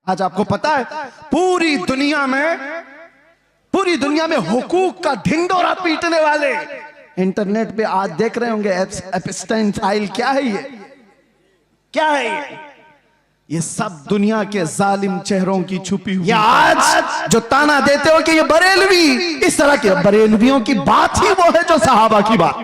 आज आपको पता है पूरी दुनिया में हुकूक का ढिंडोरा पीटने वाले इंटरनेट पे आज देख रहे होंगे एप्स्टाइन फाइल। क्या है ये? क्या है ये सब दुनिया के जालिम चेहरों की छुपी हुई। आज जो ताना देते हो कि ये बरेलवी, इस तरह के बरेलवियों की बात ही वो है जो सहाबा की बात,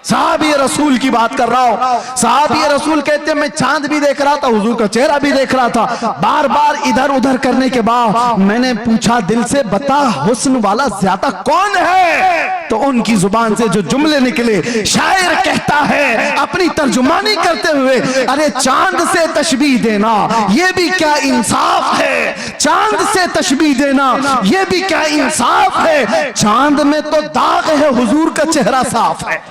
साहबी रसूल की बात कर रहा हूं। साहबी रसूल कहते हैं मैं चांद भी देख रहा था, हुजूर का चेहरा भी देख रहा था। बार बार इधर उधर करने के बाद मैंने पूछा दिल से, बता हुस्न वाला ज्यादा कौन है? तो उनकी जुबान से जो जुमले निकले, शायर कहता है अपनी तर्जुमानी करते हुए, अरे चांद से तशबीह देना ये भी क्या इंसाफ है? चांद से तशबीह देना ये भी क्या इंसाफ है? चांद में तो दाग है, हुजूर का चेहरा साफ है।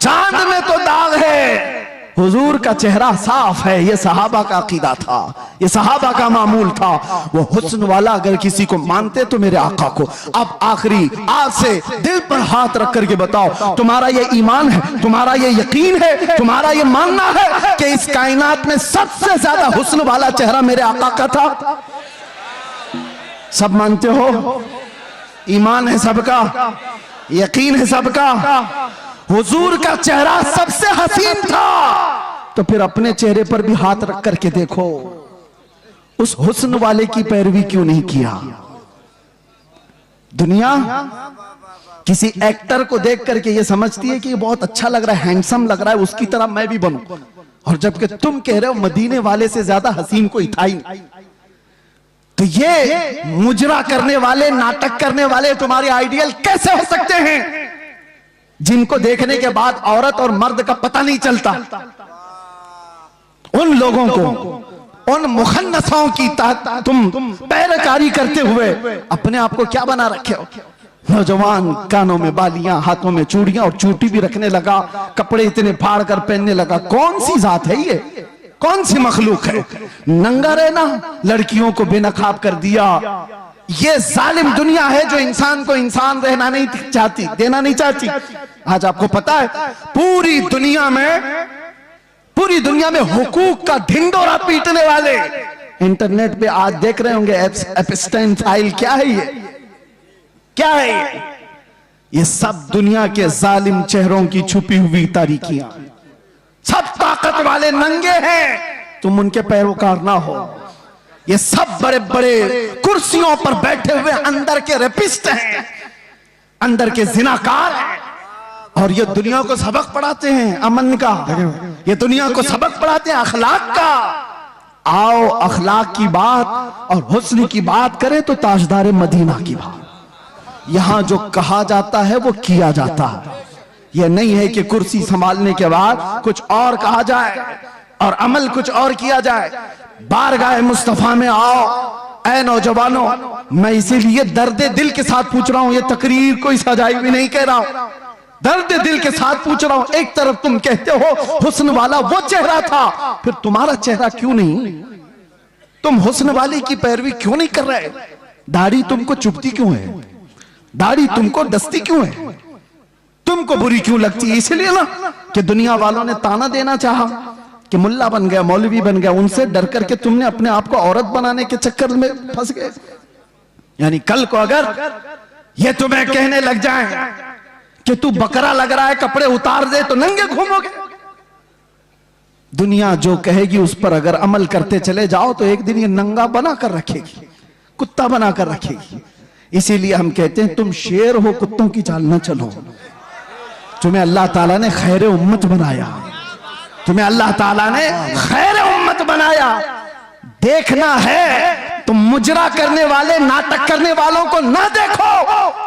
चांद में तो दाग है, हुजूर का चेहरा साफ है। ये सहाबा का अकीदा था, ये सहाबा का मामूल था। वो हुस्न वाला अगर किसी को मानते तो मेरे आका को। अब आखिरी आज से दिल पर हाथ रख करके बताओ, तुम्हारा ये ईमान है, तुम्हारा ये यकीन है, तुम्हारा ये मानना है कि इस कायनात में सबसे ज्यादा हुस्न वाला चेहरा मेरे आका का था? सब मानते हो? ईमान है सबका, यकीन है सबका, हुजूर का चेहरा सबसे हसीन था। तो फिर अपने चेहरे पर भी हाथ रख करके देखो, उस हुस्न वाले की पैरवी क्यों नहीं किया? दुनिया किसी एक्टर को देख करके ये समझती है कि ये बहुत अच्छा लग रहा है, हैंडसम लग रहा है, उसकी तरह मैं भी बनूं। और जबकि तुम कह रहे हो मदीने वाले से ज्यादा हसीन कोई था ही नहीं। तो ये मुजरा करने वाले, नाटक करने वाले तुम्हारे आइडियल कैसे हो सकते हैं, जिनको देखने के बाद औरत और मर्द का पता नहीं चलता? उन लोगों को, उन मुखन्नसों की तुम पैरकारी करते हुए अपने आप को क्या बना रखे हो? नौजवान कानों में बालियां, हाथों में चूड़ियां और चूटी भी रखने लगा, कपड़े इतने फाड़ कर पहनने लगा। कौन सी जात है ये? कौन सी मखलूक है? नंगा रहना, लड़कियों को बेनकाब कर दिया। ये जालिम दुनिया है जो इंसान को इंसान रहना नहीं चाहती, देना नहीं चाहती। आज आपको पता है पूरी दुनिया में हुकूक का ढिंडोरा पीटने वाले इंटरनेट पे आज देख रहे होंगे एप्स्टाइन फाइल। क्या है ये? क्या है ये? सब दुनिया के जालिम चेहरों की छुपी हुई तारीकियां। सब ताकत वाले नंगे हैं, तुम उनके पैरोकार ना हो। ये सब बड़े बड़े कुर्सियों पर बैठे हुए अंदर के रेपिस्ट हैं, अंदर के जिनाकार हैं, और ये दुनिया को सबक पढ़ाते हैं अमन का, ये दुनिया को सबक पढ़ाते हैं अखलाक का। आओ अखलाक की बात और हुस्न की बात करें तो ताजदार मदीना की बात। यहां जो कहा जाता है वो किया जाता है। यह नहीं है कि कुर्सी संभालने के बाद कुछ और कहा जाए और अमल कुछ और किया जाए। बारगाह मुस्तफा में आओ ऐ नौजवानों, मैं इसीलिए दर्दे दिल के साथ पूछ रहा हूं, ये तकरीर कोई सजाई भी नहीं कह रहा हूं, दर्दे दिल के साथ पूछ रहा हूं। एक तरफ तुम कहते हो हुस्न वाला वो चेहरा था, फिर तुम्हारा चेहरा क्यों नहीं? तुम हुस्न वाले की पैरवी क्यों नहीं कर रहे? दाढ़ी तुमको चुभती क्यों है? दाढ़ी तुमको दस्ती क्यों है? तुमको बुरी क्यों लगती है? इसलिए ना कि दुनिया वालों ने ताना देना चाहा कि मुल्ला बन गया, मौलवी बन गया, उनसे डर करके तुमने अपने आप को औरत बनाने के चक्कर में फंस गए। यानी कल को अगर ये तुम्हें कहने लग जाए कि तू बकरा लग रहा है, कपड़े उतार दे, तो नंगे घूमोगे। दुनिया जो कहेगी उस पर अगर अमल करते चले जाओ तो एक दिन ये नंगा बना कर रखेगी, कुत्ता बना कर रखेगी। इसीलिए हम कहते हैं तुम शेर हो, कुत्तों की चाल न चलो। तुम्हें अल्लाह ताला ने खैर उम्मत बनाया, तुम्हें अल्लाह ताला ने खैर उम्मत बनाया। देखना है तो मुजरा करने वाले, नाटक करने वालों को ना देखो।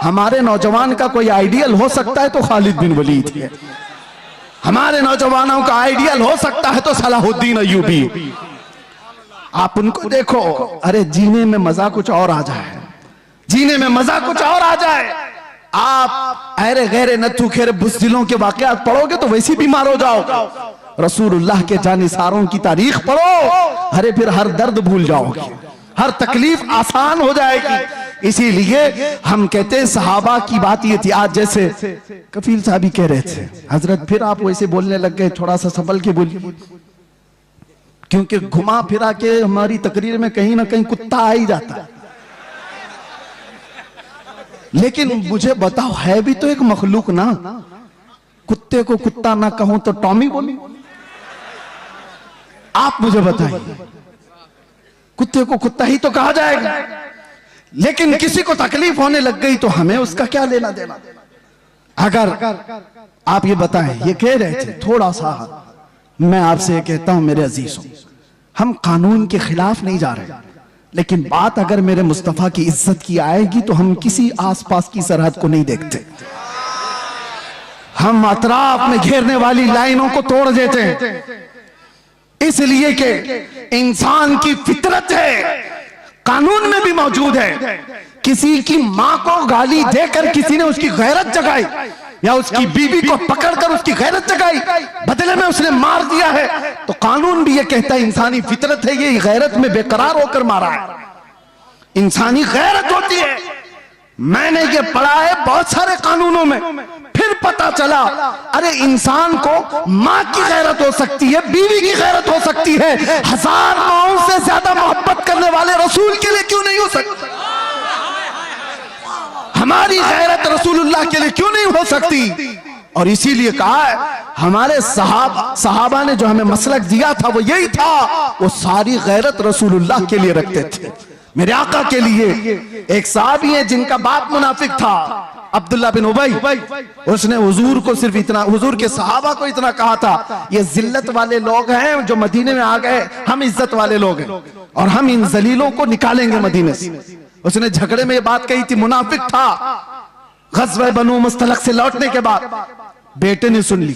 हमारे नौजवान का कोई आइडियल हो सकता है तो खालिद बिन वलीद है, हमारे नौजवानों का आइडियल हो सकता है तो सलाहुद्दीन अय्यूबी। आप उनको देखो, अरे जीने में मजा कुछ और आ जाए, जीने में मजा कुछ और आ जाए। आप अरे गैरे नथु खेरे बुज़दिलों के वाकयात पढ़ोगे तो वैसे बीमार हो जाओगे। रसूलुल्लाह के जानिसारों की तारीख पढ़ो, अरे फिर हर दर्द भूल जाओगे, हर तकलीफ आसान हो जाएगी। इसीलिए हम कहते हैं सहाबा की बात ये थी। आज जैसे कफील साहब ही कह रहे थे, हजरत फिर आप वैसे बोलने लग गए, थोड़ा सा संभल के बोलिए। क्योंकि घुमा फिरा के हमारी तकरीर में कहीं ना कहीं कुत्ता आ ही जाता है। लेकिन मुझे बताओ, है भी तो एक मखलूक ना। कुत्ते को कुत्ता ना कहूं तो टॉमी बोलूं? आप मुझे बताइए, कुत्ते को कुत्ता ही तो कहा जाएगा। लेकिन किसी को तकलीफ होने लग गई तो हमें उसका क्या लेना देना। अगर आप ये बताएं, ये कह रहे थे थोड़ा सा, मैं आपसे ये कहता हूं मेरे अजीजों, हम कानून के खिलाफ नहीं जा रहे, लेकिन बात अगर मेरे मुस्तफा की इज्जत की आएगी तो हम किसी आसपास की सरहद को नहीं देखते। हम अतराफ में घेरने वाली लाइनों को तोड़ देते हैं, इसलिए कि इंसान की फितरत है, कानून में भी मौजूद है। किसी की मां को गाली देकर किसी ने उसकी गैरत जगाई, या उसकी बीवी को पकड़कर उसकी गैरत जगाई, बदले में उसने मार दिया है, तो कानून भी ये कहता है इंसानी फितरत है, ये गैरत में बेकरार होकर मारा है, इंसानी गैरत होती है। मैंने ये पढ़ा है बहुत सारे कानूनों में, फिर पता चला अरे इंसान को मां की गैरत हो सकती है, बीवी की गैरत हो सकती है, 1000 माओं से ज्यादा मोहब्बत करने वाले रसूल के लिए क्यों नहीं हो सकती? हमारी गैरत रसूलुल्लाह के लिए क्यों नहीं हो सकती? और इसीलिए कहा है, हमारे सहाबा ने जो हमें मसलक दिया था वो यही था, वो सारी गैरत रसूलुल्लाह के लिए रखते थे, मेरे आका के लिए। एक साहबी है जिनका बाप मुनाफिक था, अब्दुल्ला बिन उबई, उसने हुजूर को सिर्फ इतना, हुजूर के सहाबा को इतना कहा था, ये जिल्लत वाले लोग हैं जो मदीने में आ गए, हम इज्जत वाले लोग हैं और हम इन जलीलों को निकालेंगे मदीने से। उसने झगड़े में ये बात कही थी, मुनाफिक था। गज़वा बनु मुस्तलक से लौटने के बाद बेटे ने सुन ली,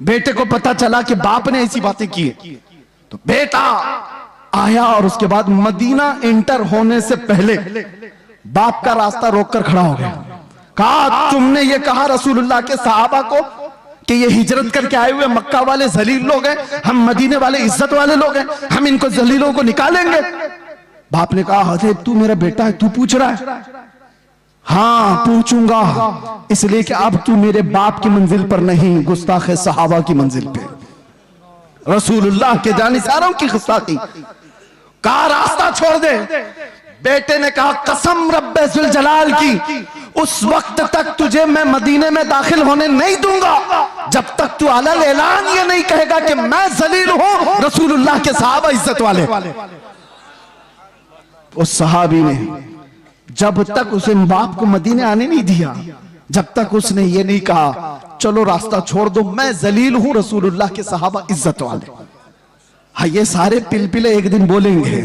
बेटे को पता चला कि बाप ने ऐसी बातें की है, तो बेटा आया और उसके बाद मदीना इंटर होने से पहले बाप का रास्ता रोककर खड़ा हो गया। कहा तुमने ये कहा रसूलुल्लाह के सहाबा को कि ये हिजरत करके आए हुए मक्का वाले जलील लोग हैं, हम मदीने वाले इज्जत वाले लोग हैं, हम इनको जलीलों को निकालेंगे। बाप ने कहा अरे तू मेरा बेटा है, तू पूछ रहा है? हाँ पूछूंगा, इसलिए कि अब तू मेरे बाप की मंजिल पर नहीं, गुस्ताखे सहाबा की मंजिल पे, रसूलुल्लाह के जानिसारों की गुस्ताखी। कहा रास्ता छोड़ दे। बेटे ने कहा कसम रब्बे जुल जलाल की, उस वक्त तक तुझे मैं मदीने में दाखिल होने नहीं दूंगा जब तक तू अलल ऐलान ये नहीं कहेगा कि मैं जलील हूं, रसूलुल्लाह के सहाबा इज्जत वाले। उस सहाबी ने जब तक उसे बाप को मदीने आने नहीं दिया, जब तक उसने ये नहीं कहा चलो रास्ता छोड़ दो, मैं जलील हूं, रसूलुल्लाह के सहाबा इज्जत वाले। हाँ ये सारे पिलपिले एक दिन बोलेंगे